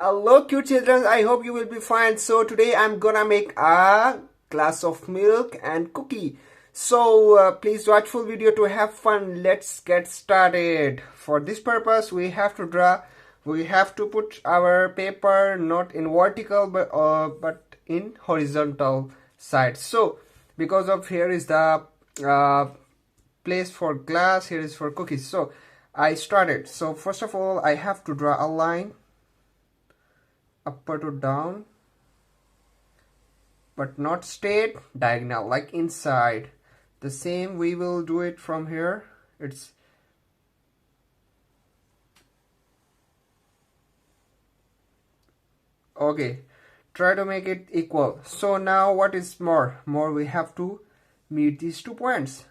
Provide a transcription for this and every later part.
Hello cute children, I hope you will be fine. So today I'm gonna make a glass of milk and cookie. So please watch full video to have fun. Let's get started. For this purpose we have to draw, we have to put our paper not in vertical but in horizontal side. So because of here is the place for glass, here is for cookies. So I started. So first of all I have to draw a line upper to down, but not straight, diagonal, like inside. The same we will do it from here. It's okay. Try to make it equal. So now what is more? More we have to meet these 2 points.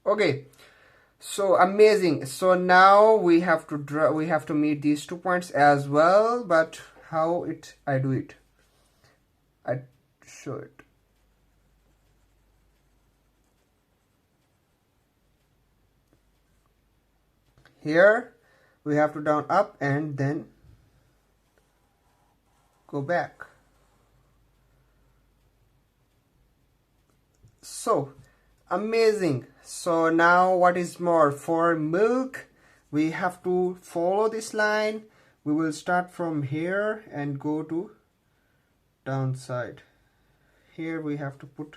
Okay, so amazing. So now we have to draw, we have to meet these 2 points as well. But how I do it, I show it. Here we have to down up and then go back. So amazing. So now what is more, for milk we have to follow this line. We will start from here and go to downside. Here we have to put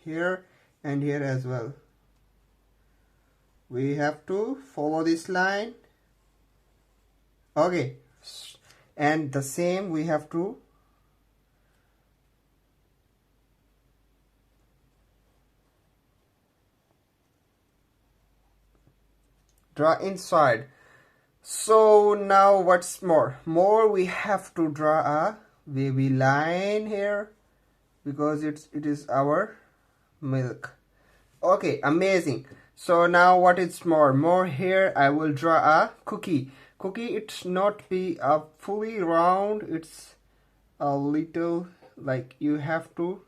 here and here as well. We have to follow this line. Okay, and the same we have to draw inside. So now what's more, we have to draw a wavy line here because it is our milk. Okay, amazing. So now what is more here I will draw a cookie. It's not be a fully round, it's a little, like you have to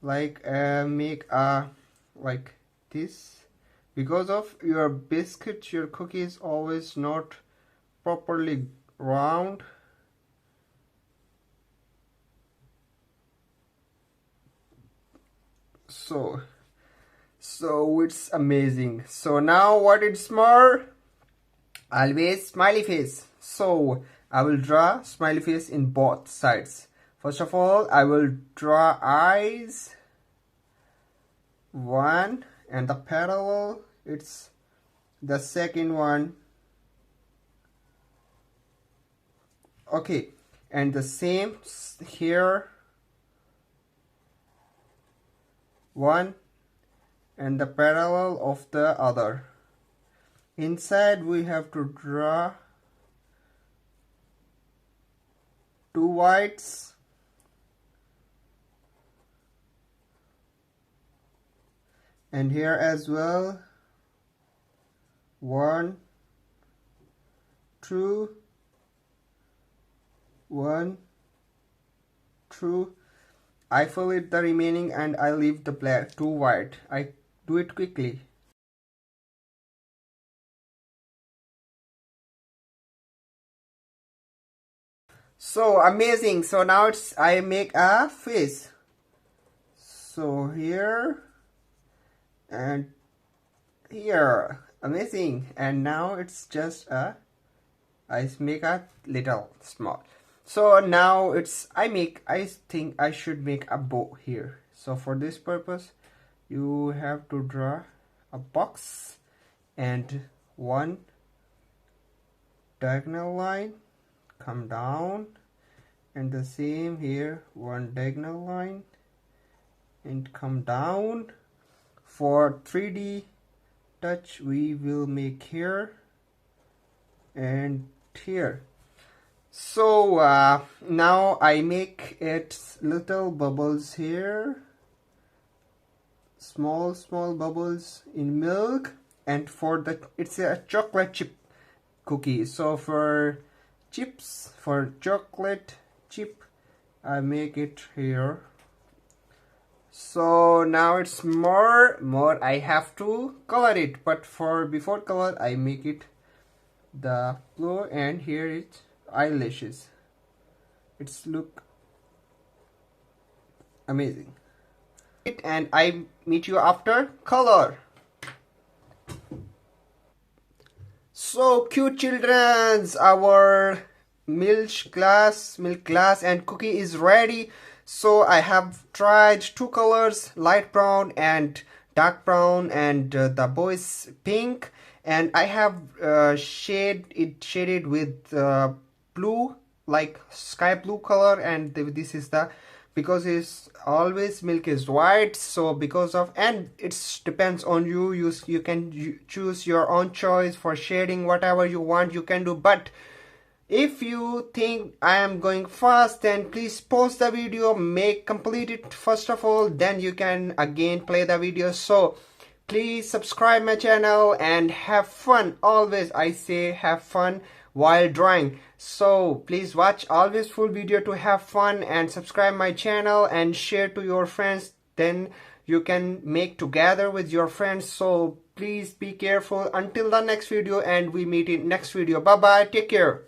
like make a like this. Because of your biscuit, your cookie is always not properly round. So it's amazing. So now what is more, always smiley face. So I will draw smiley face in both sides. First of all I will draw eyes, one, and the parallel it's the second one. Okay, and the same here, one, and the parallel of the other. Inside we have to draw 2 whites and here as well, 1, 2, 1, 2. I fill it the remaining and I leave the black 2 white. I do it quickly. So amazing. So now I make a face. So here and here, amazing. And now it's just I make a little small. So now I think I should make a bow here. So for this purpose you have to draw a box and 1 diagonal line, come down, and the same here, 1 diagonal line and come down. For 3D touch we will make here and here. So now I make it little bubbles here, small bubbles in milk, and for the it's a chocolate chip cookie. So for chips, for chocolate chip, I make it here. So now it's more I have to color it, but for before color I make it the blue, and here it's eyelashes. It's look amazing. And I meet you after color. So cute childrens, our milk glass and cookie is ready. So I have tried two colors, light brown and dark brown, and the boy's pink, and I have shaded with blue, like sky blue color, and this is the, because it's always milk is white, so because of, and it depends on you, you can choose your own choice for shading, whatever you want you can do. But if you think I am going fast, then please pause the video, complete it first of all, then you can again play the video. So please subscribe my channel and have fun. Always I say have fun while drawing. So please watch always full video to have fun, and subscribe my channel and share to your friends, then you can make together with your friends. So please be careful until the next video, and we meet in next video. Bye bye, take care.